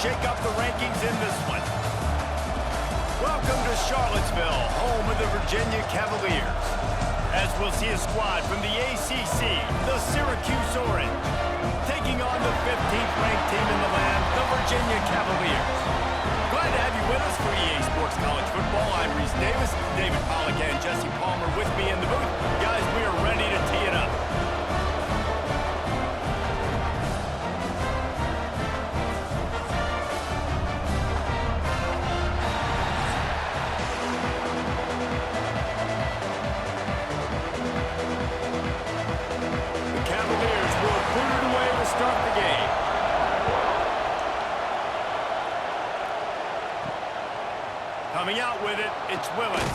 shake up the rankings in this one. Welcome to Charlottesville, home of the Virginia Cavaliers. As we'll see a squad from the ACC, the Syracuse Orange, taking on the 15th ranked team in the land, the Virginia Cavaliers. Glad to have you with us for EA Sports College Football. I'm Reese Davis, David Pollack and Jesse Palmer with me in the booth. Guys, we are ready to tee it up. Start the game. Coming out with it, it's Willis.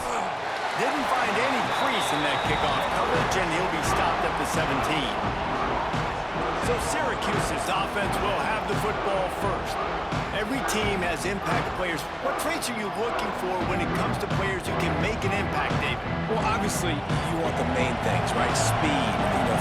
Didn't find any crease in that kickoff coverage, and he'll be stopped at the 17. So Syracuse's offense will have the football first. Every team has impact players. What traits are you looking for when it comes to players who can make an impact, David? Well, obviously, you want the main things, right? Speed,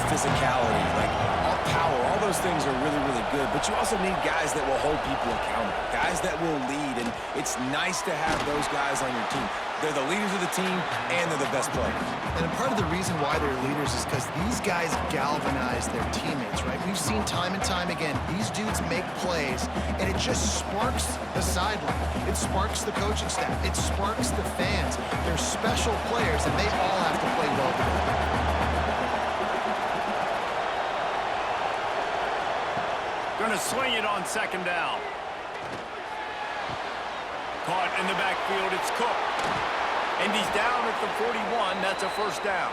physicality, like all power, all those things are really, really good. But you also need guys that will hold people accountable, guys that will lead. And it's nice to have those guys on your team. They're the leaders of the team, and they're the best players. And part of the reason why they're leaders is because these guys galvanize their teammates, right? We've seen time and time again, these dudes make plays, and it just sparks the sideline. It sparks the coaching staff. It sparks the fans. They're special players, and they all have to play well together. Going to swing it on second down. Caught in the backfield, it's Cook. And he's down at the 41. That's a first down.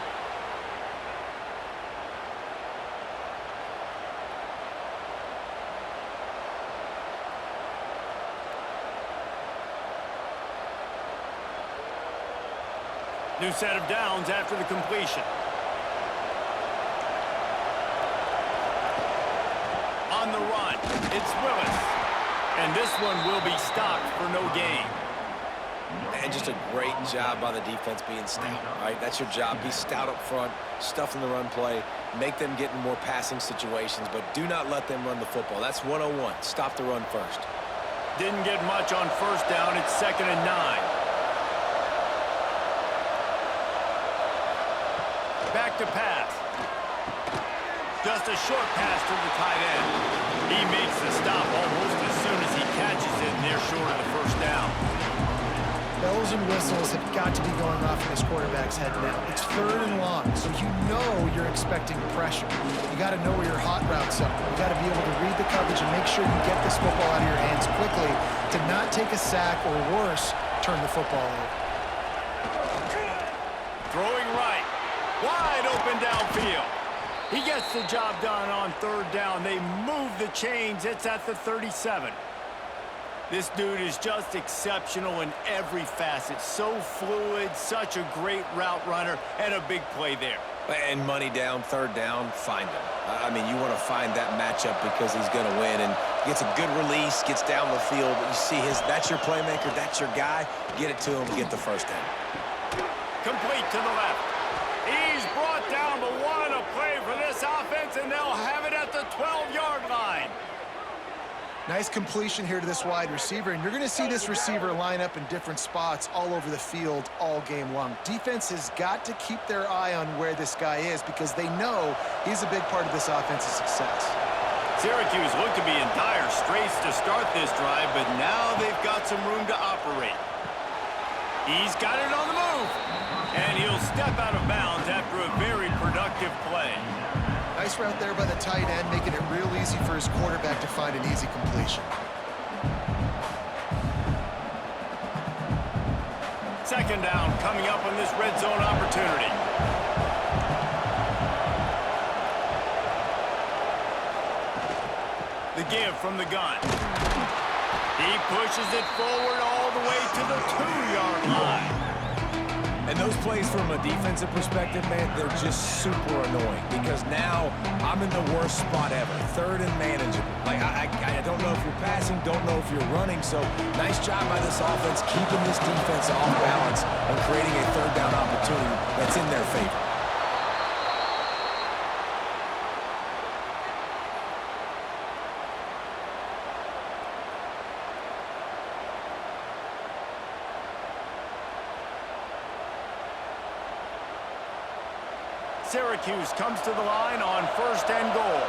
New set of downs after the completion. On the run, it's Willis. And this one will be stopped for no gain. And just a great job by the defense being stout, right? That's your job. Be stout up front, stuff in the run play, make them get in more passing situations, but do not let them run the football. That's 101. Stop the run first. Didn't get much on first down. It's 2nd and 9. Back to pass. Just a short pass to the tight end. He makes the stop almost as soon as he catches it, and they're short of the first down. Bells and whistles have got to be going off in this quarterback's head now. It's 3rd and long, so you know you're expecting pressure. You got to know where your hot routes are. You got to be able to read the coverage and make sure you get this football out of your hands quickly to not take a sack or worse, turn the football over. Throwing right. Wide open downfield. He gets the job done on 3rd down. They move the chains. It's at the 37. This dude is just exceptional in every facet. So fluid, such a great route runner, and a big play there. And money down, 3rd down, find him. I mean, you want to find that matchup because he's going to win. And gets a good release, gets down the field. You see that's your playmaker, that's your guy. Get it to him, get the first down. Complete to the left. He's brought down, but what a play for this offense, and they'll have it at the 12-yard line. Nice completion here to this wide receiver, and you're going to see this receiver line up in different spots all over the field all game long. Defense has got to keep their eye on where this guy is because they know he's a big part of this offense's success. Syracuse looked to be in dire straits to start this drive, but now they've got some room to operate. He's got it on the move, and he'll step out of bounds after a very productive play. Nice route there by the tight end, making it real easy for his quarterback to find an easy completion. 2nd down coming up on this red zone opportunity. The give from the gun. He pushes it forward all the way to the 2-yard line. And those plays from a defensive perspective, man, they're just super annoying because now I'm in the worst spot ever. 3rd and manageable. Like, I don't know if you're passing, don't know if you're running. So nice job by this offense keeping this defense off balance and creating a 3rd down opportunity that's in their favor. Syracuse comes to the line on 1st and goal.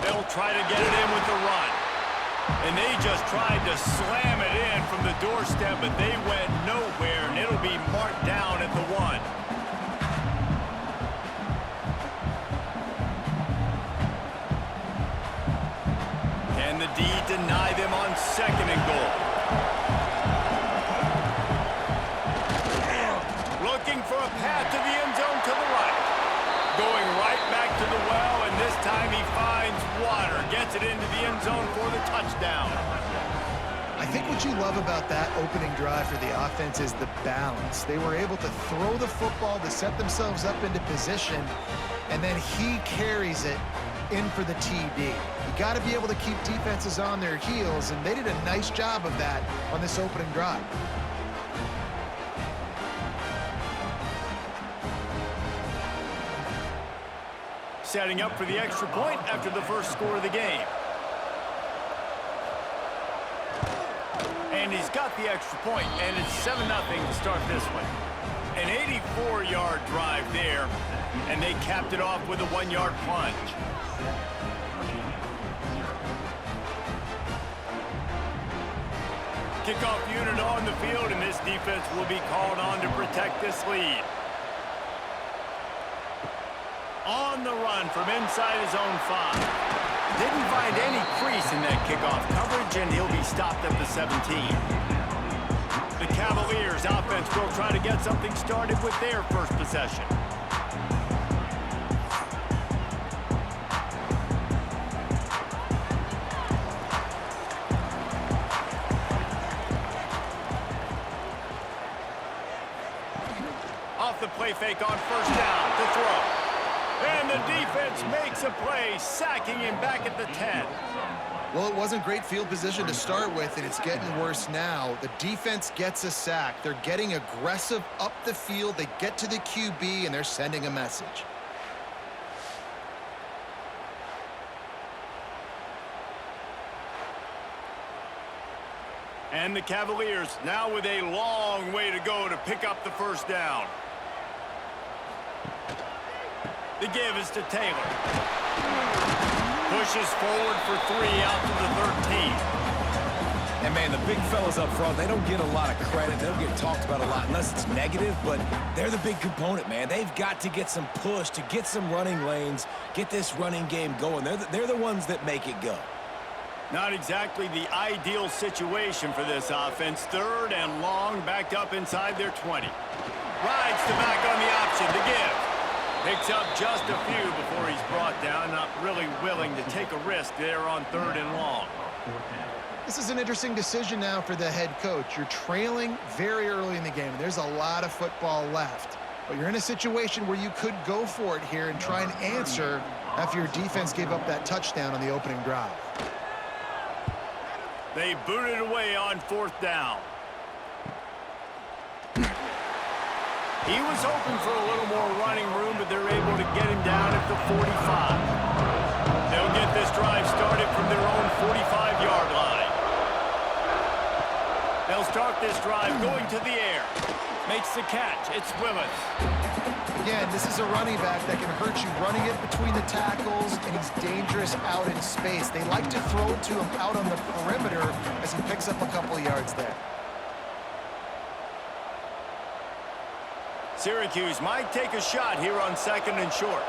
They'll try to get it in with the run. And they just tried to slam it in from the doorstep, but they went nowhere, and it'll be marked down at the 1. Can the D deny them on 2nd and goal? Looking for a path to the end zone to the right. Going right back to the well, and this time he finds water. Gets it into the end zone for the touchdown. I think what you love about that opening drive for the offense is the balance. They were able to throw the football to set themselves up into position, and then he carries it in for the TD. You got to be able to keep defenses on their heels, and they did a nice job of that on this opening drive. Setting up for the extra point after the first score of the game. And he's got the extra point, and it's 7-0 to start this one. An 84-yard drive there, and they capped it off with a 1-yard plunge. Kickoff unit on the field, and this defense will be called on to protect this lead. On the run from inside his own 5. Didn't find any crease in that kickoff coverage, and he'll be stopped at the 17. The Cavaliers offense will try to get something started with their first possession. Off the play fake on 1st down to throw. And the defense makes a play, sacking him back at the 10. Well, it wasn't great field position to start with, and it's getting worse now. The defense gets a sack. They're getting aggressive up the field. They get to the QB, and they're sending a message. And the Cavaliers now with a long way to go to pick up the 1st down. The give is to Taylor. Pushes forward for 3 out to the 13. And, man, the big fellas up front, they don't get a lot of credit. They don't get talked about a lot unless it's negative, but they're the big component, man. They've got to get some push to get some running lanes, get this running game going. They're the ones that make it go. Not exactly the ideal situation for this offense. 3rd and long, backed up inside their 20. Rides the back on the option to give. Picks up just a few before he's brought down. Not really willing to take a risk there on 3rd and long. This is an interesting decision now for the head coach. You're trailing very early in the game. There's a lot of football left. But you're in a situation where you could go for it here and try and answer after your defense gave up that touchdown on the opening drive. They booted away on 4th down. He was hoping for a little more running room, but they're able to get him down at the 45. They'll get this drive started from their own 45-yard line. They'll start this drive going to the air. Makes the catch. It's Willis. Again, this is a running back that can hurt you running it between the tackles, and he's dangerous out in space. They like to throw it to him out on the perimeter as he picks up a couple of yards there. Syracuse might take a shot here on 2nd and short.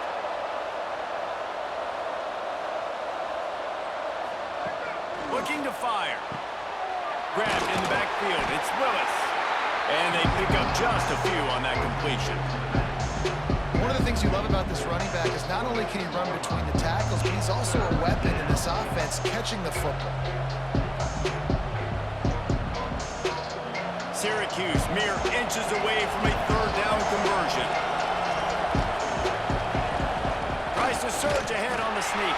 Looking to fire. Grabbed in the backfield. It's Willis. And they pick up just a few on that completion. One of the things you love about this running back is not only can he run between the tackles, but he's also a weapon in this offense catching the football. Syracuse mere inches away from a 3rd down conversion. Tries to surge ahead on the sneak.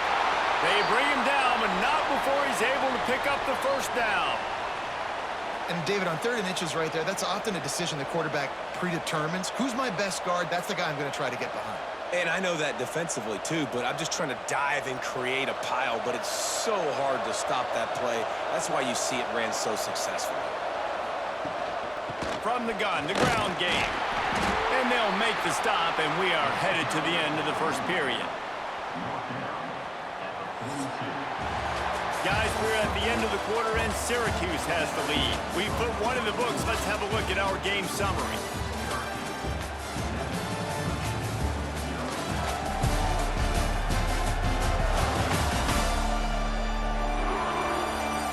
They bring him down, but not before he's able to pick up the 1st down. And David, on 3rd and inches right there, that's often a decision the quarterback predetermines. Who's my best guard? That's the guy I'm going to try to get behind. And I know that defensively, too, but I'm just trying to dive and create a pile, but it's so hard to stop that play. That's why you see it ran so successfully. From the gun, the ground game. And they'll make the stop, and we are headed to the end of the first period. Guys, we're at the end of the quarter, and Syracuse has the lead. We put one in the books. Let's have a look at our game summary.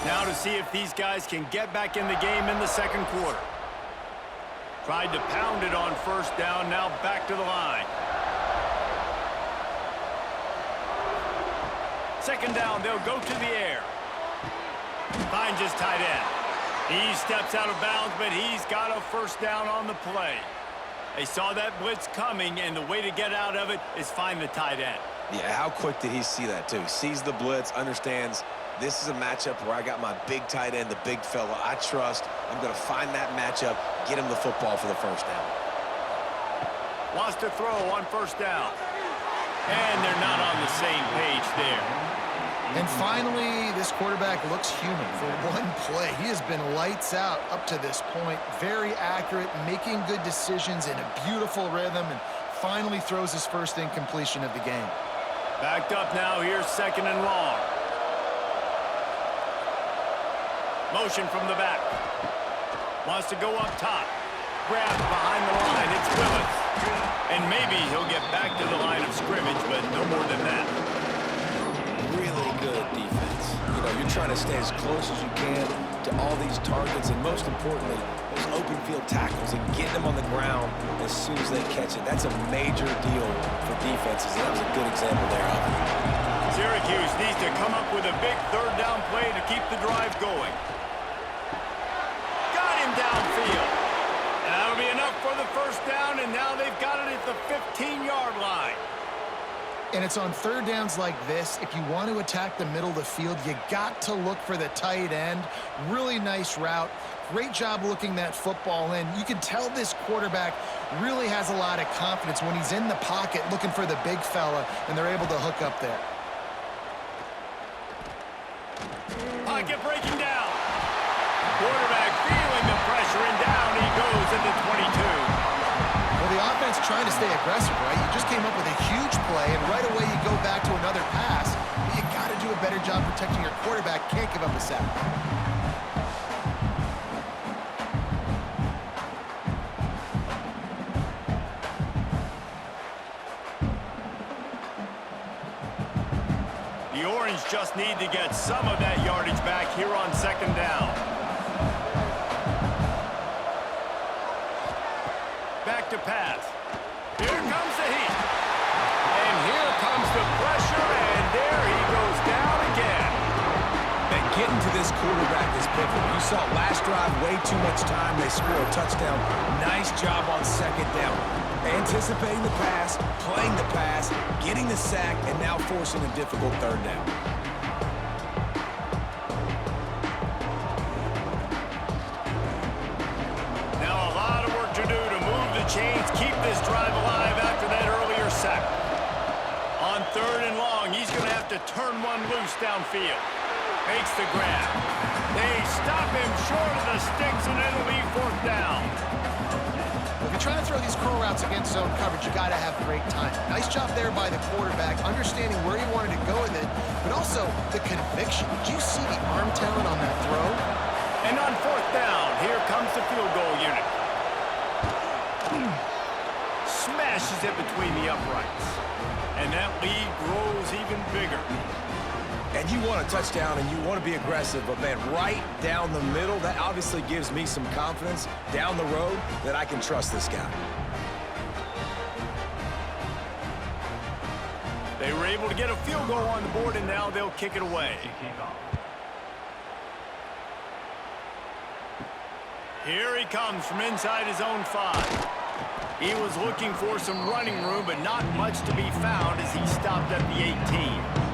Now to see if these guys can get back in the game in the second quarter. Tried to pound it on first down, now back to the line. Second down, they'll go to the air. Finds his tight end. He steps out of bounds, but he's got a first down on the play. They saw that blitz coming, and the way to get out of it is find the tight end. Yeah, how quick did he see that, too? Sees the blitz, understands this is a matchup where I got my big tight end, the big fella I trust. I'm going to find that matchup, get him the football for the first down. Wants to throw on first down. And they're not on the same page there. And finally, this quarterback looks human for one play. He has been lights out up to this point. Very accurate, making good decisions in a beautiful rhythm, and finally throws his first incompletion of the game. Backed up now, here's second and long. Motion from the back. Wants to go up top. Grab behind the line. It's Willis. And maybe he'll get back to the line of scrimmage, but no more than that. Really good defense. You know, you're trying to stay as close as you can to all these targets, and most importantly, those open field tackles and getting them on the ground as soon as they catch it. That's a major deal for defenses, and that was a good example there of it. Syracuse needs to come up with a big third down play to keep the drive going. Got him downfield. And that'll be enough for the first down, and now they've got it at the 15-yard line. And it's on third downs like this, if you want to attack the middle of the field, you got to look for the tight end. Really nice route. Great job looking that football in. You can tell this quarterback really has a lot of confidence when he's in the pocket looking for the big fella, and they're able to hook up there. Pocket breaking down. Quarterback feeling the pressure, and down he goes at the 22. Well, the offense trying to stay aggressive, right? You just came up with a huge play, and right away you go back to another pass. But you got to do a better job protecting your quarterback. Can't give up a sack. The Orange just need to get some of that yardage back here on second down. Back to pass. Here comes the heat. And here comes the pressure, and there he goes down again. And getting to this quarterback is pivotal. You saw last drive, way too much time. They score a touchdown. Nice job on second down. Anticipating the pass, playing the pass, getting the sack, and now forcing a difficult third down. Now a lot of work to do to move the chains, keep this drive alive after that earlier sack. On third and long, he's going to have to turn one loose downfield. Makes the grab. They stop him short of the sticks, and it'll be fourth down. If you're trying to throw these curl routes against zone coverage, you got to have great time. Nice job there by the quarterback, understanding where he wanted to go with it, but also the conviction. Did you see the arm talent on that throw? And on fourth down, here comes the field goal unit. Smashes it between the uprights. And that lead grows even bigger. And you want a touchdown and you want to be aggressive, but man, right down the middle, that obviously gives me some confidence down the road that I can trust this guy. They were able to get a field goal on the board, and now they'll kick it away. Here he comes from inside his own 5. He was looking for some running room, but not much to be found as he stopped at the 18.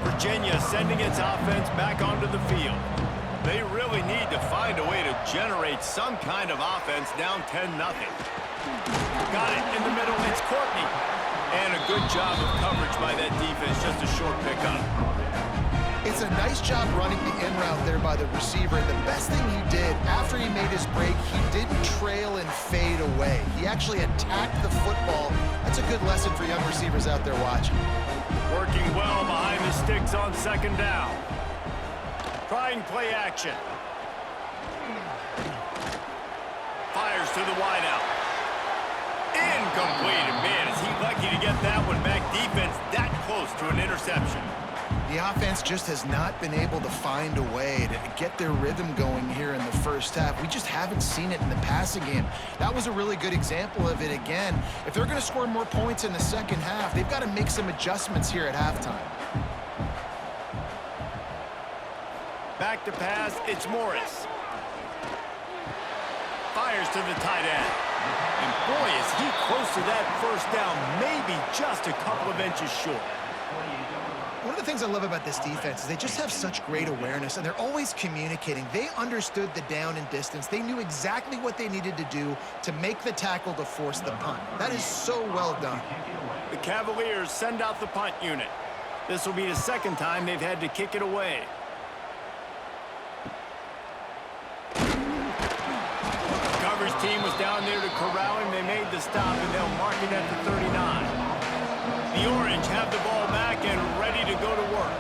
Virginia sending its offense back onto the field. They really need to find a way to generate some kind of offense down 10-0. Got it in the middle. It's Courtney. And a good job of coverage by that defense. Just a short pickup. It's a nice job running the in route there by the receiver. And the best thing he did after he made his break, he didn't trail and fade away. He actually attacked the football. That's a good lesson for young receivers out there watching. Working well behind the sticks on second down. Trying play action. Fires to the wideout. Incomplete. And man, is he lucky to get that one back. Defense that close to an interception. The offense just has not been able to find a way to get their rhythm going here in the first half. We just haven't seen it in the passing game. That was a really good example of it again. If they're going to score more points in the second half, they've got to make some adjustments here at halftime. Back to pass, it's Morris. Fires to the tight end. And boy, is he close to that first down, maybe just a couple of inches short. One of the things I love about this defense is they just have such great awareness, and they're always communicating. They understood the down and distance. They knew exactly what they needed to do to make the tackle to force the punt. That is so well done. The Cavaliers send out the punt unit. This will be the second time they've had to kick it away. The coverage team was down there to corral him. They made the stop, and they'll mark it at the 39. The Orange have the ball back and ready to go to work.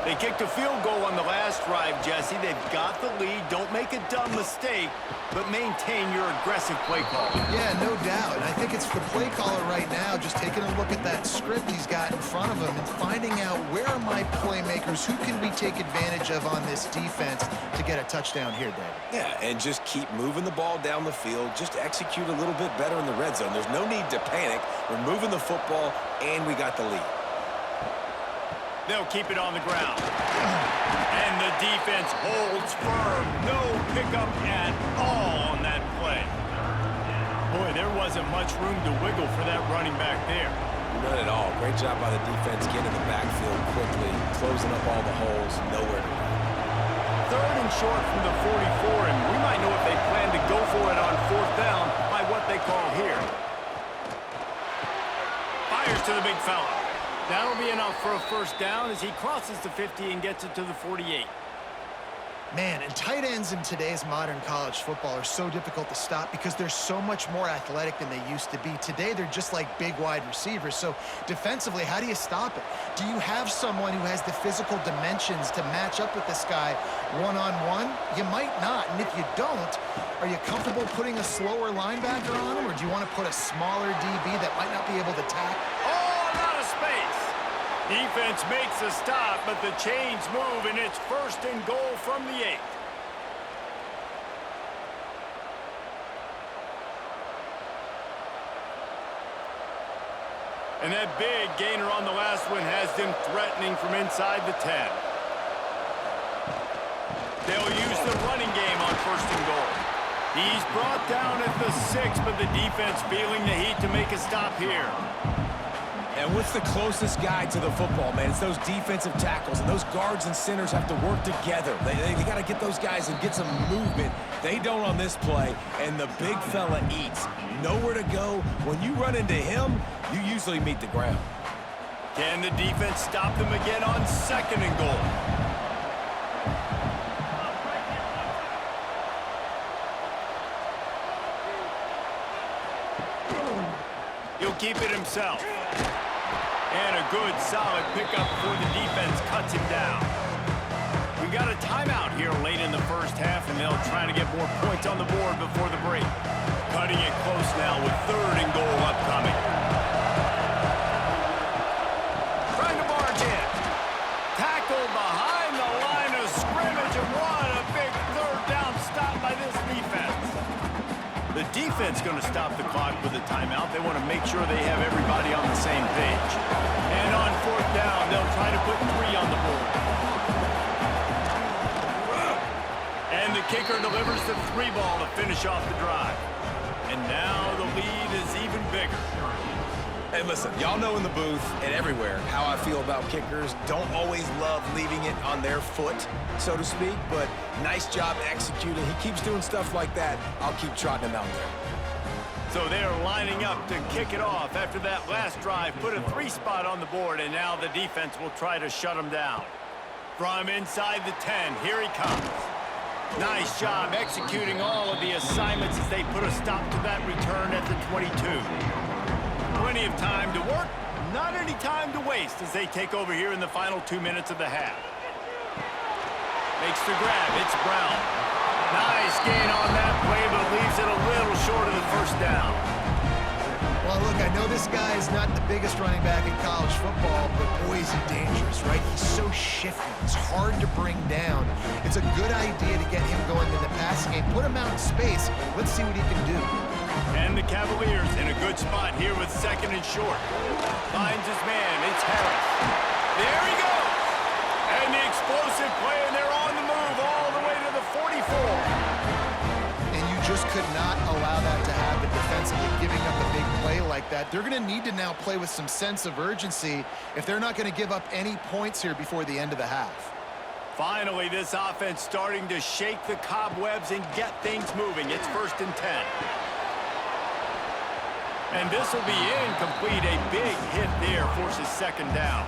They kicked a field goal on the last drive, Jesse. They've got the lead. Don't make a dumb mistake, but maintain your aggressive play call. Yeah, no doubt. And I think it's the play caller right now just taking a look at that script he's got in front of him and finding out where are my playmakers, who can we take advantage of on this defense to get a touchdown here, Dave. Yeah, and just keep moving the ball down the field. Just execute a little bit better in the red zone. There's no need to panic. We're moving the football, and we got the lead. They'll keep it on the ground. And the defense holds firm. No pickup at all on that play. Boy, there wasn't much room to wiggle for that running back there. None at all. Great job by the defense getting in the backfield quickly, closing up all the holes, nowhere to run. Third and short from the 44, and we might know if they plan to go for it on fourth down by what they call here. Fires to the big fella. That'll be enough for a first down as he crosses the 50 and gets it to the 48. Man, and tight ends in today's modern college football are so difficult to stop because they're so much more athletic than they used to be. Today, they're just like big wide receivers. So defensively, how do you stop it? Do you have someone who has the physical dimensions to match up with this guy one-on-one? You might not. And if you don't, are you comfortable putting a slower linebacker on him, or do you want to put a smaller DB that might not be able to tackle? Oh, a lot of space. Defense makes a stop, but the chains move, and it's first and goal from the 8. And that big gainer on the last one has them threatening from inside the 10. They'll use the running game on first and goal. He's brought down at the 6, but the defense feeling the heat to make a stop here. And what's the closest guy to the football, man? It's those defensive tackles, and those guards and centers have to work together. They got to get those guys and get some movement. They don't on this play, and the big fella eats. Nowhere to go. When you run into him, you usually meet the ground. Can the defense stop them again on second and goal? He'll keep it himself. And a good, solid pickup before the defense cuts him down. We got a timeout here late in the first half, and they'll try to get more points on the board before the break. Cutting it close now with third and goal upcoming. Trying to barge in. Tackled behind the line of scrimmage, and what a big third down stop by this defense. The defense going to stop the clock with a timeout. They want to make sure they have everybody on the same page. And on fourth down, they'll try to put 3 on the board. And the kicker delivers the 3 ball to finish off the drive. And now the lead is even bigger. Hey, listen, y'all know in the booth and everywhere how I feel about kickers. Don't always love leaving it on their foot, so to speak, but nice job executing. He keeps doing stuff like that. I'll keep trotting him out there. So they're lining up to kick it off after that last drive. Put a 3 spot on the board, and now the defense will try to shut them down. From inside the 10, here he comes. Nice job executing all of the assignments as they put a stop to that return at the 22. Plenty of time to work, not any time to waste as they take over here in the final 2 minutes of the half. Makes the grab, it's Brown. Nice gain on that play, but leaves it a little short of the first down. Well, look, I know this guy is not the biggest running back in college football, but boy, is he dangerous, right? He's so shifty. He's hard to bring down. It's a good idea to get him going in the passing game. Put him out in space. Let's see what he can do. And the Cavaliers in a good spot here with 2nd and short. Finds his man. It's Harris. There he goes. And the explosive play, and they're on the move all the way to the 44. Just could not allow that to happen defensively, giving up a big play like that. They're going to need to now play with some sense of urgency if they're not going to give up any points here before the end of the half. Finally, this offense starting to shake the cobwebs and get things moving. It's 1st and 10. And this will be incomplete. A big hit there forces 2nd down.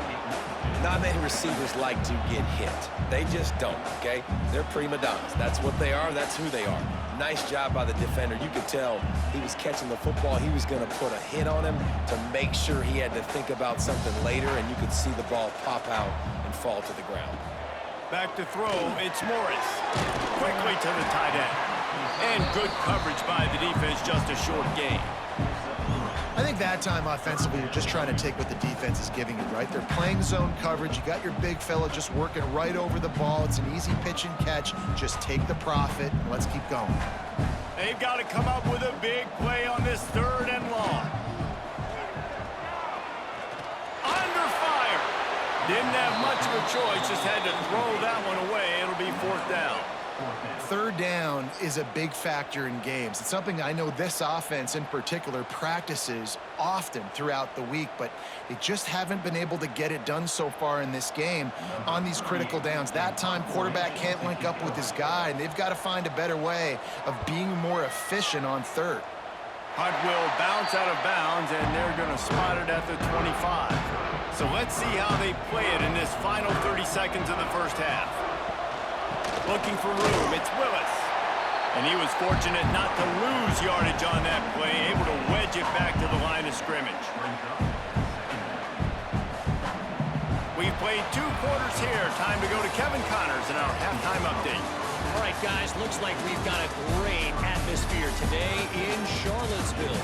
Not many receivers like to get hit. They just don't, okay? They're prima donnas. That's what they are. That's who they are. Nice job by the defender. You could tell he was catching the football. He was going to put a hit on him to make sure he had to think about something later, and you could see the ball pop out and fall to the ground. Back to throw. It's Morris. Quickly to the tight end. And good coverage by the defense. Just a short gain. I think that time offensively, you're just trying to take what the defense is giving you, right? They're playing zone coverage. You got your big fella just working right over the ball. It's an easy pitch and catch. Just take the profit and let's keep going. They've got to come up with a big play on this 3rd and long. Under fire. Didn't have much of a choice. Just had to throw that one away. It'll be 4th down. 3rd down is a big factor in games. It's something I know this offense in particular practices often throughout the week, but they just haven't been able to get it done so far in this game on these critical downs. That time, quarterback can't link up with his guy, and they've got to find a better way of being more efficient on 3rd. Hunt will bounce out of bounds, and they're going to spot it at the 25. So let's see how they play it in this final 30 seconds of the first half. Looking for room, it's Willis. And he was fortunate not to lose yardage on that play, able to wedge it back to the line of scrimmage. We've played 2 quarters here. Time to go to Kevin Connors in our halftime update. All right, guys, looks like we've got a great atmosphere today in Charlottesville.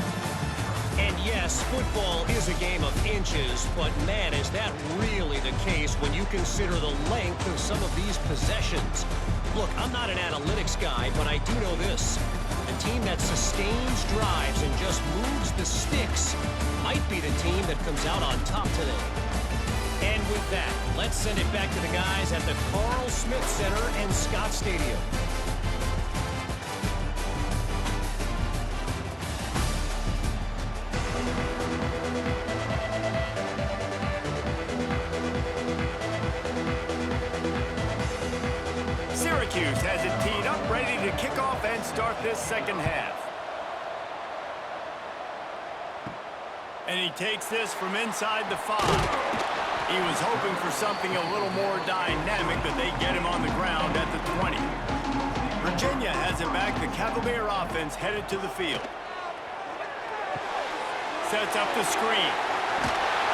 And yes, football is a game of inches, but man, is that really the case when you consider the length of some of these possessions. Look, I'm not an analytics guy, but I do know this. A team that sustains drives and just moves the sticks might be the team that comes out on top today. And with that, let's send it back to the guys at the Carl Smith Center and Scott Stadium. Syracuse has it teed up, ready to kick off and start this 2nd half. And he takes this from inside the 5. He was hoping for something a little more dynamic, but they get him on the ground at the 20. Virginia has it back. The Cavalier offense headed to the field. Sets up the screen.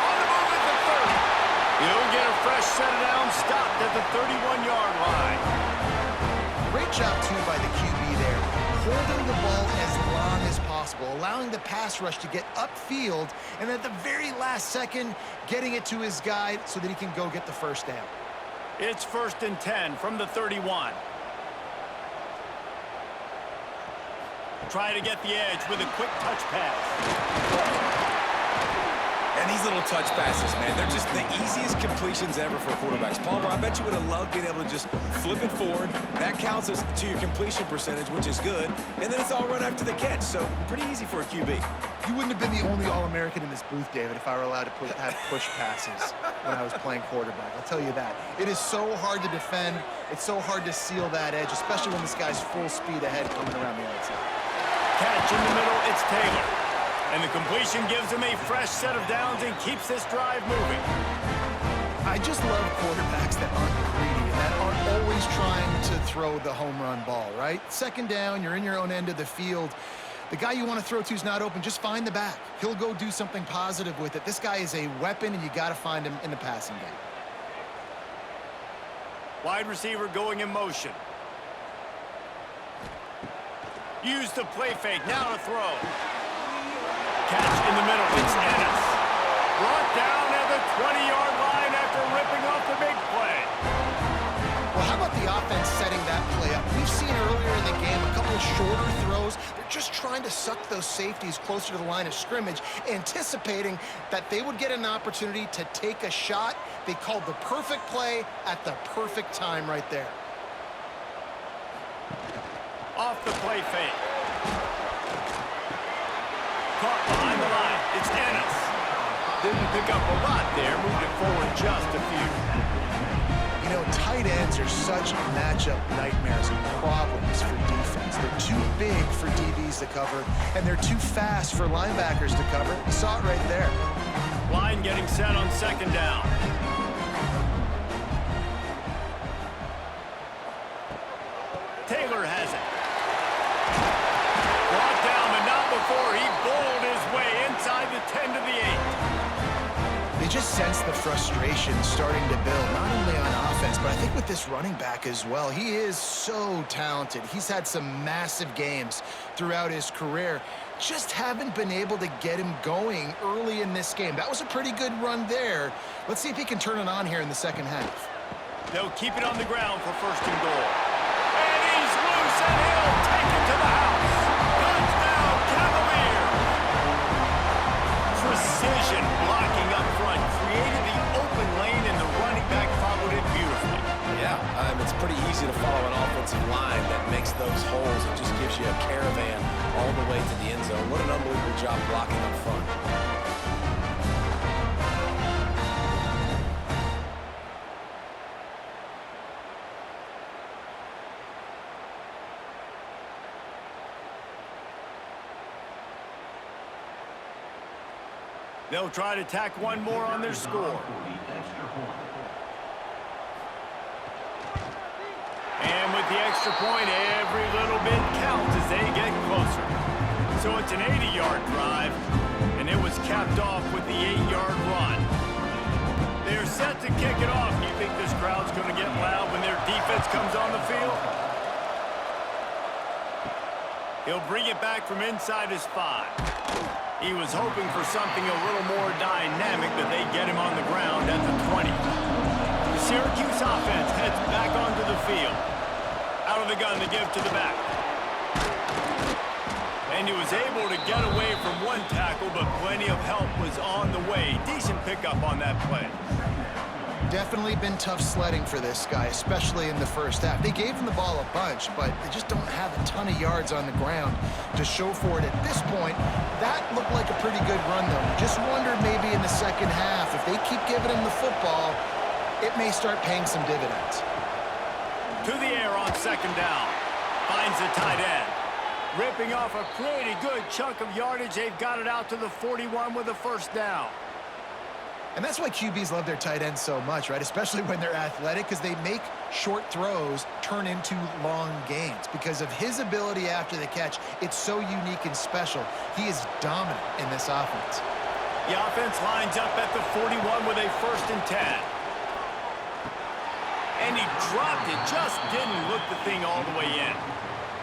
On the move at the 30. He'll get a fresh set of downs, stopped at the 31-yard line. Great job, too, by the QB there, holding the ball as long as possible, allowing the pass rush to get upfield, and at the very last second, getting it to his guy so that he can go get the first down. It's 1st and 10 from the 31. Try to get the edge with a quick touch pass. And these little touch passes, man, they're just the easiest completions ever for quarterbacks. Palmer, I bet you would have loved being able to just flip it forward. That counts as to your completion percentage, which is good. And then it's all run after the catch, so pretty easy for a QB. You wouldn't have been the only All-American in this booth, David, if I were allowed to have push passes when I was playing quarterback. I'll tell you that. It is so hard to defend. It's so hard to seal that edge, especially when this guy's full speed ahead coming around the outside. Catch in the middle, it's Taylor. And the completion gives him a fresh set of downs and keeps this drive moving. I just love quarterbacks that aren't greedy always trying to throw the home run ball, right? Second down, you're in your own end of the field. The guy you want to throw to is not open. Just find the back. He'll go do something positive with it. This guy is a weapon, and you got to find him in the passing game. Wide receiver going in motion. Use the play fake. Now to throw. Catch in the middle. It's Ennis. Brought down at the 20-yard line after ripping off the big play. Well, how about the offense setting that play up? We've seen earlier in the game a couple of shorter throws. They're just trying to suck those safeties closer to the line of scrimmage, anticipating that they would get an opportunity to take a shot. They called the perfect play at the perfect time right there. Off the play fake. Caught behind the line. It's Ennis. Didn't pick up a lot there. Moved it forward just a few. You know, tight ends are such matchup nightmares and problems for defense. They're too big for DBs to cover, and they're too fast for linebackers to cover. You saw it right there. Line getting set on second down. Taylor has it. Brought down, but not before he bowled his way inside the 10 to the 8. They just sense the frustration starting to build, not only on offense, but I think with this running back as well. He is so talented. He's had some massive games throughout his career. Just haven't been able to get him going early in this game. That was a pretty good run there. Let's see if he can turn it on here in the second half. They'll keep it on the ground for first and goal. And he's loose, and he'll take it to the house. Touchdown, Cavaliers! Precision blocking up front created the open lane, and the running back followed it beautifully. Yeah, it's pretty easy to follow an offensive line that makes those holes. It just gives you a caravan all the way to the end zone. What an unbelievable job blocking up front. They'll try to tack one more on their score. And with the extra point, every little bit counts as they get closer. So it's an 80-yard drive, and it was capped off with the 8-yard run. They're set to kick it off. Do you think this crowd's going to get loud when their defense comes on the field? He'll bring it back from inside his 5. He was hoping for something a little more dynamic, but they get him on the ground at the 20. The Syracuse offense heads back onto the field. Out of the gun to give to the back. And he was able to get away from one tackle, but plenty of help was on the way. Decent pickup on that play. Definitely been tough sledding for this guy, especially in the first half. They gave him the ball a bunch, but they just don't have a ton of yards on the ground to show for it at this point. That looked like a pretty good run, though. Just wonder maybe in the second half, if they keep giving him the football, it may start paying some dividends. To the air on second down. Finds the tight end. Ripping off a pretty good chunk of yardage. They've got it out to the 41 with a first down. And that's why QBs love their tight ends so much, right? Especially when they're athletic, because they make short throws turn into long gains. Because of his ability after the catch, it's so unique and special. He is dominant in this offense. The offense lines up at the 41 with a first and 10. And he dropped it, just didn't look the thing all the way in.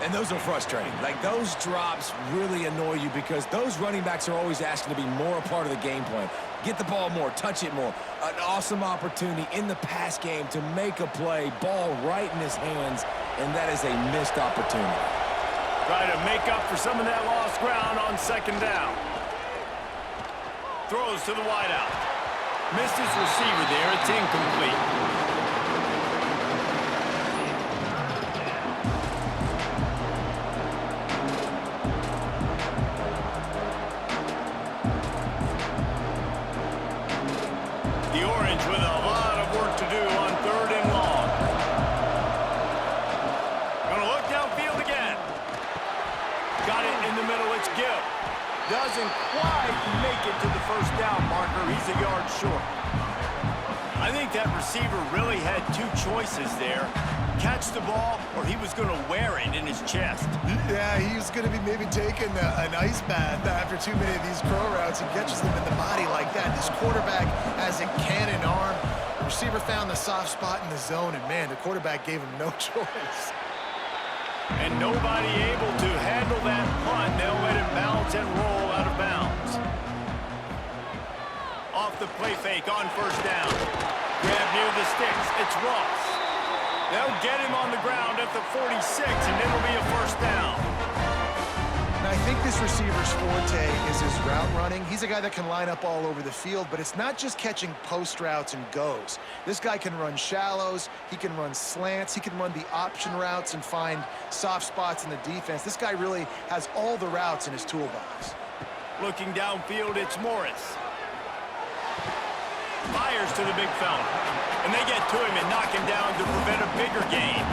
And those are frustrating. Like, those drops really annoy you because those running backs are always asking to be more a part of the game plan. Get the ball more, touch it more. An awesome opportunity in the pass game to make a play, ball right in his hands, and that is a missed opportunity. Try to make up for some of that lost ground on second down. Throws to the wideout. Missed his receiver there. It's incomplete. With a lot of work to do on third and long. Gonna look downfield again. Got it in the middle, it's Gill. Doesn't quite make it to the first down marker. He's a yard short. I think that receiver really had two choices there. catch the ball, or he was going to wear it in his chest. Yeah, he was going to be maybe taking an ice bath after too many of these crow routes. He catches them in the body like that. This quarterback has a cannon arm. The receiver found the soft spot in the zone, and, man, the quarterback gave him no choice. And nobody able to handle that punt. They'll let it bounce and roll out of bounds. Off the play fake on first down. Grab near the sticks. It's Ross. They'll get him on the ground at the 46, and it'll be a first down. And I think this receiver's forte is his route running. He's a guy that can line up all over the field, but it's not just catching post routes and goes. This guy can run shallows, he can run slants, he can run the option routes and find soft spots in the defense. This guy really has all the routes in his toolbox. Looking downfield, it's Morris. Fires to the big fella. And they get to him and knock him down to prevent a bigger gain.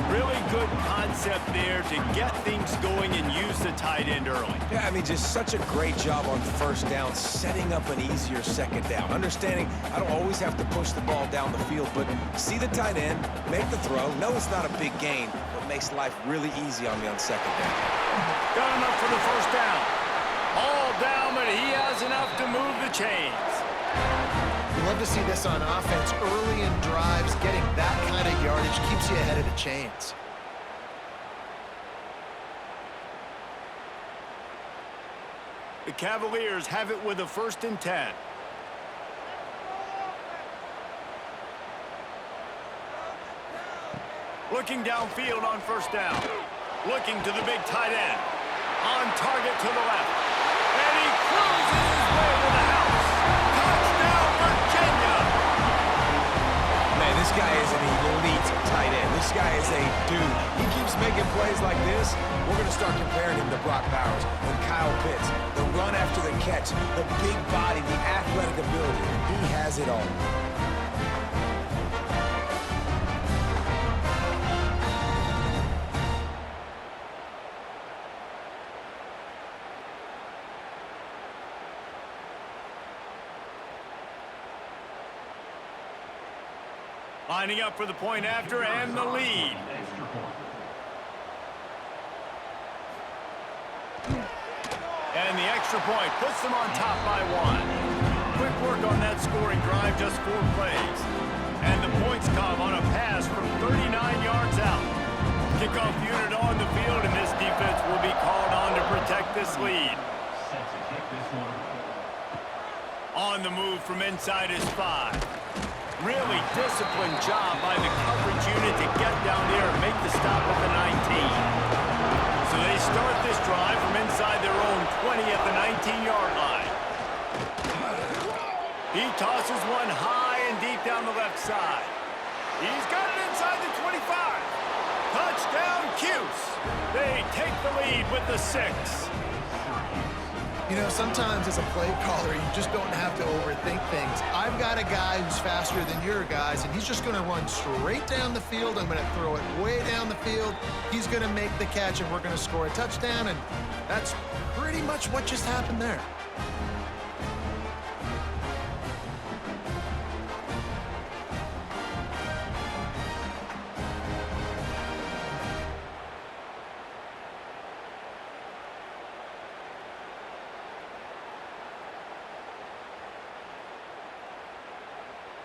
Really good concept there to get things going and use the tight end early. Yeah, I mean, just such a great job on first down, setting up an easier second down. Understanding I don't always have to push the ball down the field, but see the tight end, make the throw. No, it's not a big gain, but makes life really easy on me on second down. Got enough for the first down. All down, but he has enough to move the chains. You love to see this on offense. Early in drives, getting that kind of yardage keeps you ahead of the chains. The Cavaliers have it with a 1st and 10. Looking downfield on first down. Looking to the big tight end. On target to the left. And he cruises his way to the house. Touchdown, Virginia! Man, this guy is an elite tight end. This guy is a dude. He keeps making plays like this. We're going to start comparing him to Brock Bowers and Kyle Pitts. The run after the catch, the big body, the athletic ability. He has it all. Lining up for the point after and the lead. And the extra point puts them on top by 1. Quick work on that scoring drive, just 4 plays. And the points come on a pass from 39 yards out. Kickoff unit on the field, and this defense will be called on to protect this lead. On the move from inside his 5. Really disciplined job by the coverage unit to get down there and make the stop at the 19. So they start this drive from inside their own 20 at the 19-yard line. He tosses one high and deep down the left side. He's got it inside the 25. Touchdown, Cuse. They take the lead with the 6. You know, sometimes as a play caller, you just don't have to overthink things. I've got a guy who's faster than your guys, and he's just going to run straight down the field. I'm going to throw it way down the field. He's going to make the catch, and we're going to score a touchdown, and that's pretty much what just happened there.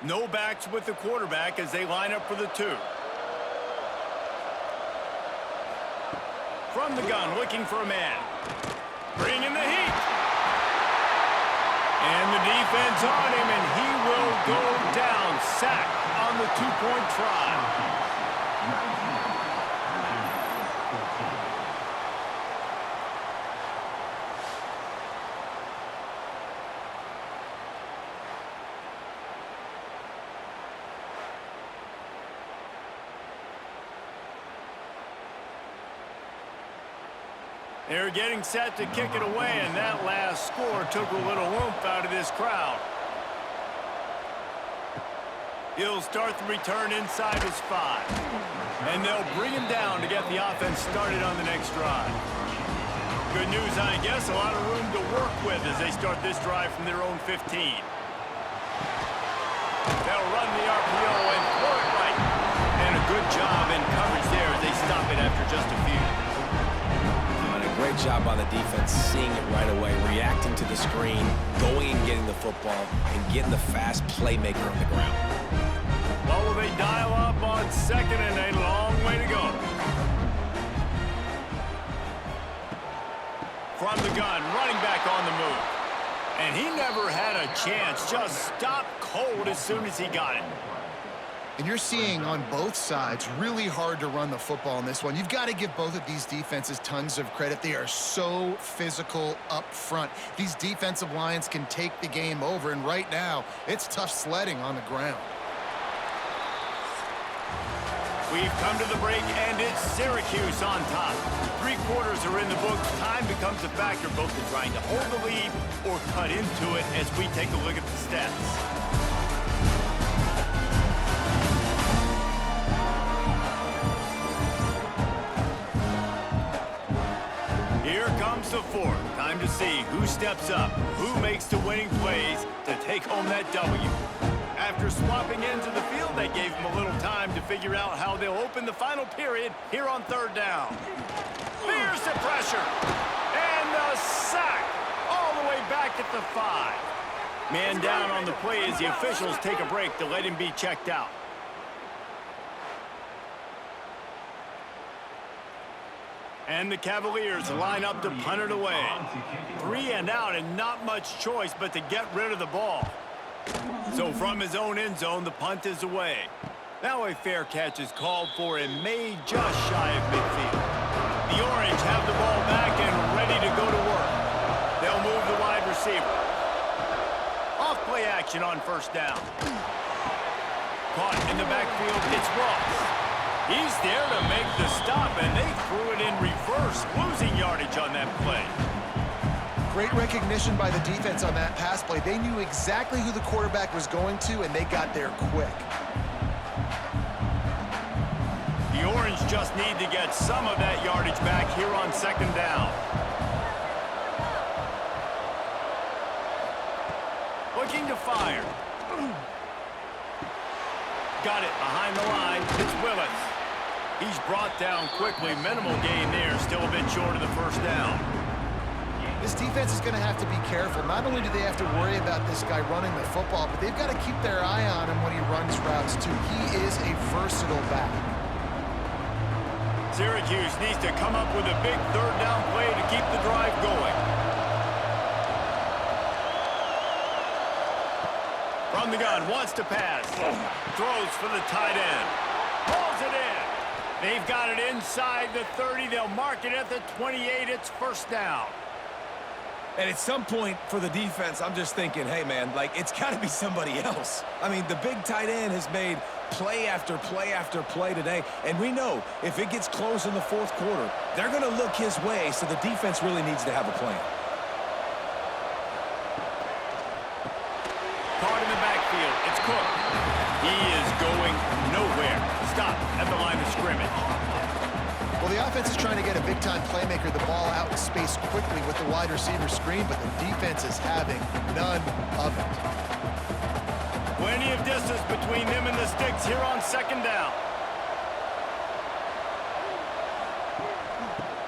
No backs with the quarterback as they line up for the 2. From the gun, looking for a man. Bringing the heat. And the defense on him, and he will go down. Sack on the 2-point try. They're getting set to kick it away, and that last score took a little oomph out of this crowd. He'll start the return inside his 5. And they'll bring him down to get the offense started on the next drive. Good news, I guess, a lot of room to work with as they start this drive from their own 15. They'll run the RPO and throw it right. And a good job by the defense seeing it right away, reacting to the screen, going and getting the football, and getting the fast playmaker on the ground. Well, will they dial up on 2nd and a long way to go? From the gun, running back on the move. And he never had a chance, just stopped cold as soon as he got it. And you're seeing on both sides really hard to run the football in this one. You've got to give both of these defenses tons of credit. They are so physical up front. These defensive lines can take the game over, and right now, it's tough sledding on the ground. We've come to the break, and it's Syracuse on top. 3 quarters are in the books. Time becomes a factor, both in trying to hold the lead or cut into it as we take a look at the stats. Here comes the 4th. Time to see who steps up, who makes the winning plays to take home that W. After swapping into the field, they gave him a little time to figure out how they'll open the final period here on 3rd down. Fears the pressure. And the sack all the way back at the 5. Man down on the play as the officials take a break to let him be checked out. And the Cavaliers line up to punt it away. 3 and out, and not much choice but to get rid of the ball. So from his own end zone, the punt is away. Now a fair catch is called for and made just shy of midfield. The Orange have the ball back and ready to go to work. They'll move the wide receiver. Off play action on 1st down. Caught in the backfield, it's Ross. He's there to make the stop, and they threw it in reverse, losing yardage on that play. Great recognition by the defense on that pass play. They knew exactly who the quarterback was going to, and they got there quick. The Orange just need to get some of that yardage back here on 2nd down. Looking to fire. Got it behind the line. It's Willis. He's brought down quickly. Minimal gain there. Still a bit short of the 1st down. This defense is going to have to be careful. Not only do they have to worry about this guy running the football, but they've got to keep their eye on him when he runs routes, too. He is a versatile back. Syracuse needs to come up with a big 3rd down play to keep the drive going. From the gun, wants to pass. Throws for the tight end. Pulls it in. They've got it inside the 30. They'll mark it at the 28. It's 1st down. And at some point for the defense, I'm just thinking, hey, man, like, it's got to be somebody else. I mean, the big tight end has made play after play after play today. And we know if it gets close in the 4th quarter, they're going to look his way, so the defense really needs to have a plan. Caught in the backfield. It's Cook. He is going nowhere. Stop at the line of scrimmage. Well, the offense is trying to get a big-time playmaker the ball out in space quickly with the wide receiver screen, but the defense is having none of it. Plenty of distance between them and the sticks here on 2nd down.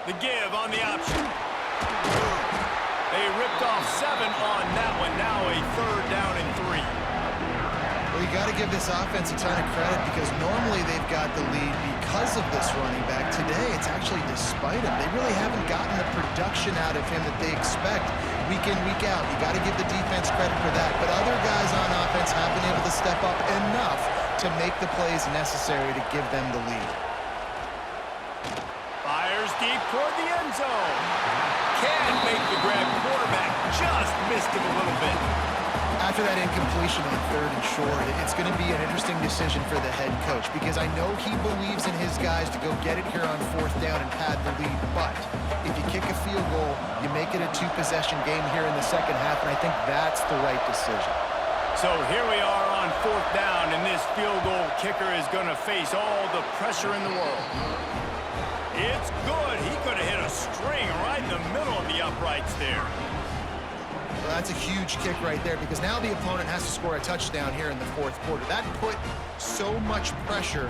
The give on the option. They ripped off 7 on that one. Now a 3rd down and 3. Well, you got to give this offense a ton of credit because normally they've got the lead because of this running back. Today, it's actually despite him. They really haven't gotten the production out of him that they expect week in, week out. You got to give the defense credit for that. But other guys on offense have been able to step up enough to make the plays necessary to give them the lead. Fires deep toward the end zone. Can't make the grab. Quarterback just missed him a little bit. After that incompletion on 3rd and short, it's going to be an interesting decision for the head coach because I know he believes in his guys to go get it here on 4th down and pad the lead, but if you kick a field goal, you make it a 2-possession game here in the 2nd half, and I think that's the right decision. So here we are on 4th down, and this field goal kicker is going to face all the pressure in the world. It's good. He could have hit a string right in the middle of the uprights there. Well, that's a huge kick right there because now the opponent has to score a touchdown here in the 4th quarter. That put so much pressure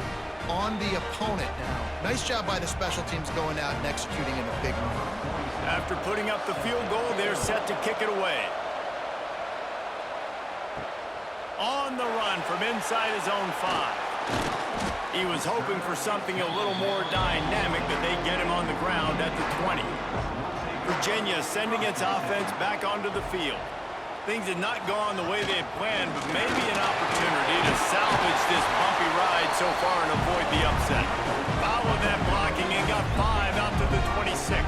on the opponent now. Nice job by the special teams going out and executing in a big moment. After putting up the field goal, they're set to kick it away. On the run from inside his own 5. He was hoping for something a little more dynamic, but they get him on the ground at the 20. Virginia sending its offense back onto the field. Things had not gone the way they had planned, but maybe an opportunity to salvage this bumpy ride so far and avoid the upset. Followed that blocking and got 5 out to the 26.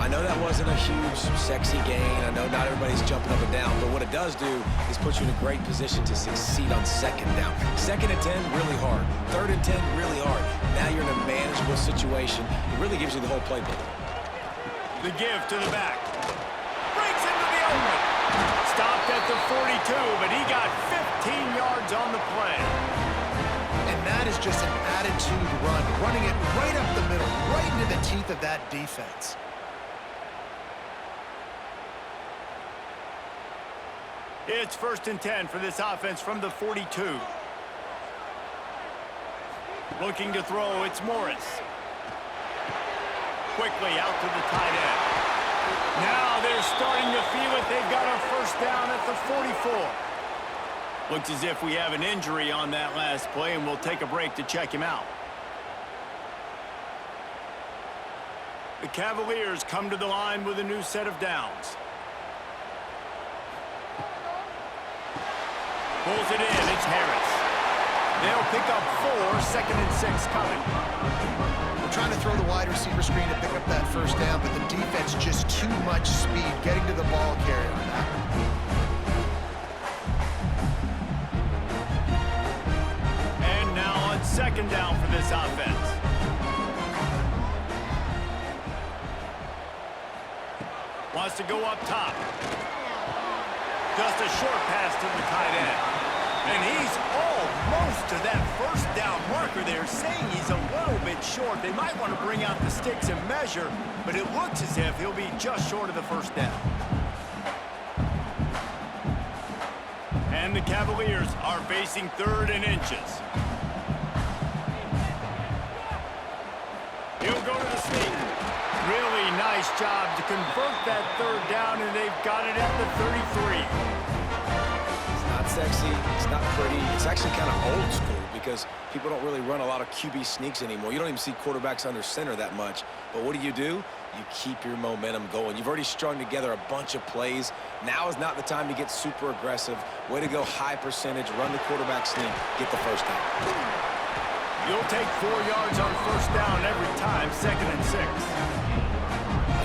I know that wasn't a huge, sexy gain. I know not everybody's jumping up and down, but what it does do is put you in a great position to succeed on 2nd down. 2nd and 10, really hard. 3rd and 10, really hard. Now you're in a manageable situation. It really gives you the whole playbook. The give to the back. Breaks into the open. Stopped at the 42, but he got 15 yards on the play. And that is just an attitude run, running it right up the middle, right into the teeth of that defense. It's 1st and 10 for this offense from the 42. Looking to throw, it's Morris. Quickly out to the tight end. Now they're starting to feel it. They've got a 1st down at the 44. Looks as if we have an injury on that last play, and we'll take a break to check him out. The Cavaliers come to the line with a new set of downs. Pulls it in, it's Harris. They'll pick up 4, 2nd and 6 coming. We're trying to throw the wide receiver screen to pick up that 1st down, but the defense just too much speed getting to the ball carrier on that. And now on 2nd down for this offense. Wants to go up top. Just a short pass to the tight end. And he's almost to that 1st down marker there, saying he's a little bit short. They might want to bring out the sticks and measure, but it looks as if he'll be just short of the 1st down. And the Cavaliers are facing 3rd and inches. He'll go to the sneak. Really nice job to convert that 3rd down, and they've got it at the 33. It's not sexy. It's not pretty. It's actually kind of old school because people don't really run a lot of QB sneaks anymore. You don't even see quarterbacks under center that much. But what do? You keep your momentum going. You've already strung together a bunch of plays. Now is not the time to get super aggressive. Way to go high percentage. Run the quarterback sneak. Get the 1st down. You'll take 4 yards on 1st down every time, 2nd and 6.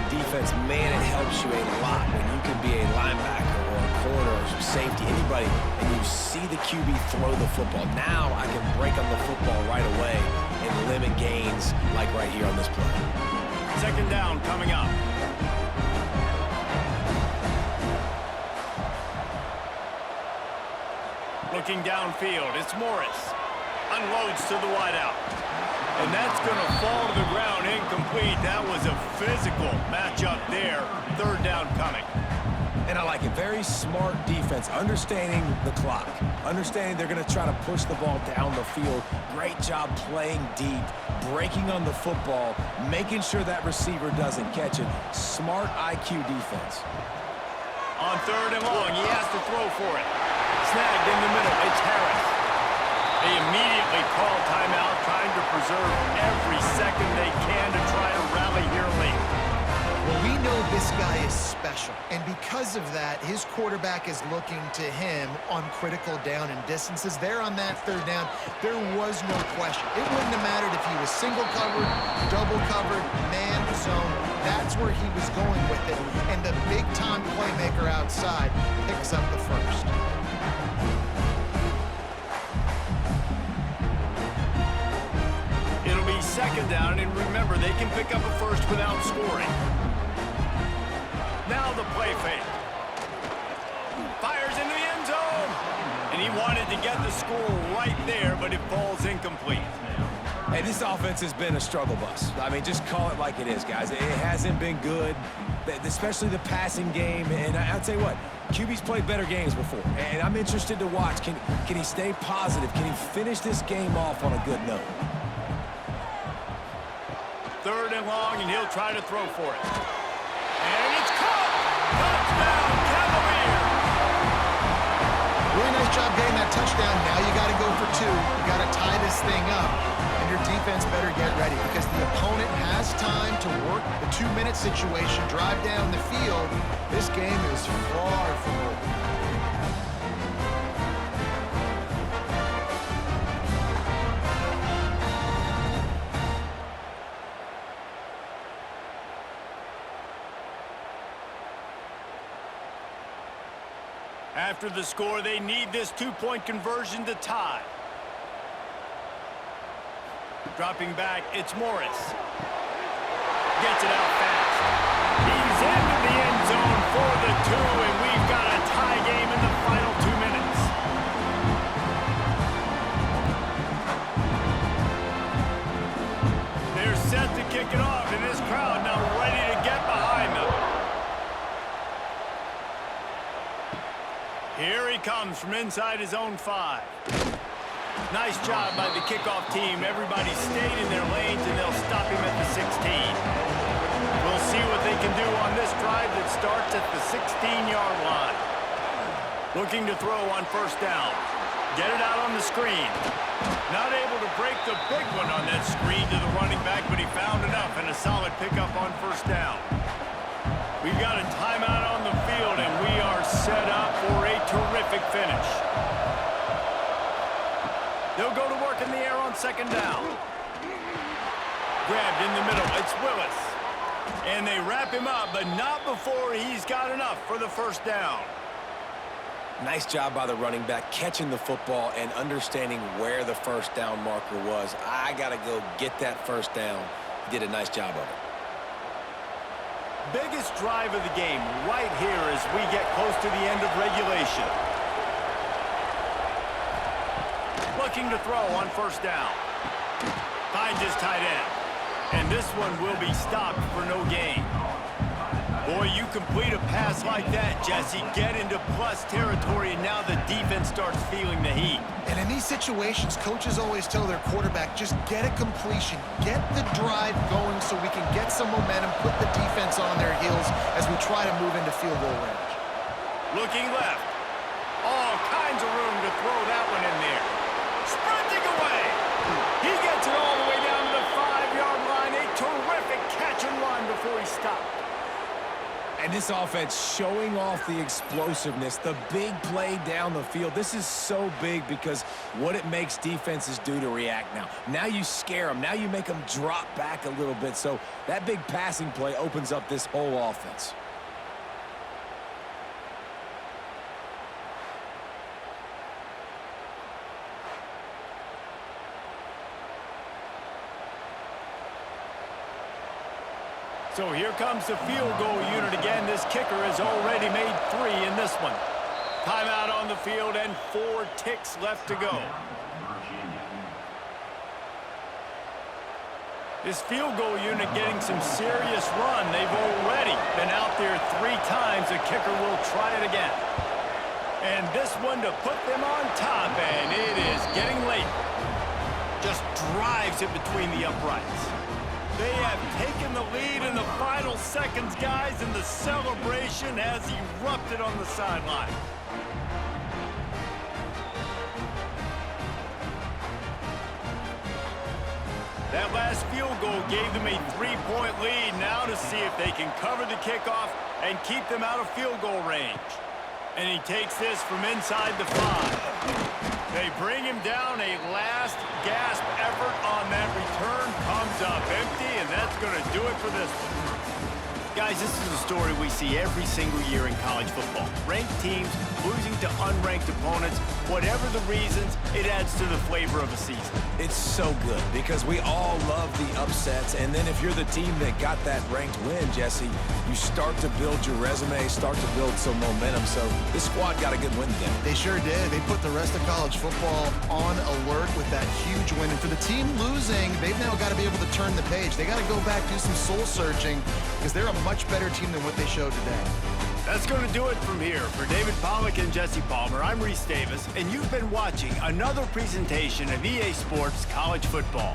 Defense, man, it helps you a lot when you can be a linebacker or a corner or safety, anybody, and you see the QB throw the football. Now I can break on the football right away and limit gains like right here on this play. 2nd down coming up. Looking downfield, it's Morris. Unloads to the wideout. And that's going to fall to the ground incomplete. That was a physical matchup there. 3rd down coming. And I like it. Very smart defense. Understanding the clock. Understanding they're going to try to push the ball down the field. Great job playing deep. Breaking on the football. Making sure that receiver doesn't catch it. Smart IQ defense. On 3rd and long, he has to throw for it. Snagged in the middle. It's Harris. They immediately call timeout, trying to preserve every second they can to try to rally here late. Well, we know this guy is special, and because of that, his quarterback is looking to him on critical down and distances. There on that 3rd down, there was no question. It wouldn't have mattered if he was single covered, double covered, man zone. That's where he was going with it, and the big-time playmaker outside picks up the 1st. It'll be 2nd down, and remember, they can pick up a 1st without scoring. Now the play fake. Fires into the end zone. And he wanted to get the score right there, but it falls incomplete. Hey, this offense has been a struggle bus. I mean, just call it like it is, guys. It hasn't been good, especially the passing game. And I'll tell you what, QB's played better games before. And I'm interested to watch. Can he stay positive? Can he finish this game off on a good note? 3rd and long, and he'll try to throw for it. And it's caught! Touchdown, Cavaliers! Really nice job getting that touchdown. Now you got to go for 2. You got to tie this thing up. And your defense better get ready because the opponent has time to work the 2-minute situation, drive down the field. This game is far from over. After the score, they need this 2-point conversion to tie. Dropping back, it's Morris. Gets it out fast. He's into the end zone for the 2, and we've got a tie game in the final 2 minutes. They're set to kick it off, and this crowd now ready to get behind them. Here he comes from inside his own 5. Nice job by the kickoff team. Everybody stayed in their lanes, and they'll stop him at the 16. We'll see what they can do on this drive that starts at the 16-yard line. Looking to throw on 1st down. Get it out on the screen. Not able to break the big one on that screen to the running back, but he found enough and a solid pickup on 1st down. We've got a timeout on the field, and we are set up for a terrific finish. They'll go to work in the air on 2nd down. Grabbed in the middle. It's Willis. And they wrap him up, but not before he's got enough for the 1st down. Nice job by the running back, catching the football and understanding where the 1st down marker was. I got to go get that 1st down. He did a nice job of it. Biggest drive of the game right here as we get close to the end of regulation. Looking to throw on 1st down. Finds his tight end. And this one will be stopped for no gain. Boy, you complete a pass like that, Jesse, get into plus territory, and now the defense starts feeling the heat. And in these situations, coaches always tell their quarterback, just get a completion, get the drive going so we can get some momentum, put the defense on their heels as we try to move into field goal range. Looking left. All kinds of room to throw that one in there. Sprinting away. He gets it all the way down to the 5-yard line. A terrific catch and run before he stopped. And this offense showing off the explosiveness, the big play down the field. This is so big because what it makes defenses do to react now. Now you scare them. Now you make them drop back a little bit. So that big passing play opens up this whole offense. So here comes the field goal unit again. This kicker has already made 3 in this one. Timeout on the field and 4 ticks left to go. This field goal unit getting some serious run. They've already been out there 3 times. The kicker will try it again. And this one to put them on top, and it is getting late. Just drives it between the uprights. They have taken the lead in the final seconds, guys, and the celebration has erupted on the sideline. That last field goal gave them a 3-point lead. Now to see if they can cover the kickoff and keep them out of field goal range. And he takes this from inside the 5. They bring him down. A last gasp effort on that return comes up empty, and that's going to do it for this one. Guys, this is a story we see every single year in college football. Ranked teams losing to unranked opponents. Whatever the reasons, it adds to the flavor of a season. It's so good because we all love the upsets, and then if you're the team that got that ranked win, Jesse, you start to build your resume, start to build some momentum. So this squad got a good win today. They sure did. They put the rest of college football on alert with that huge win. And for the team losing, they've now got to be able to turn the page. They got to go back, do some soul searching, because they're a much better team than what they showed today. That's going to do it from here. For David Pollack and Jesse Palmer, I'm Reese Davis, and you've been watching another presentation of EA Sports College Football.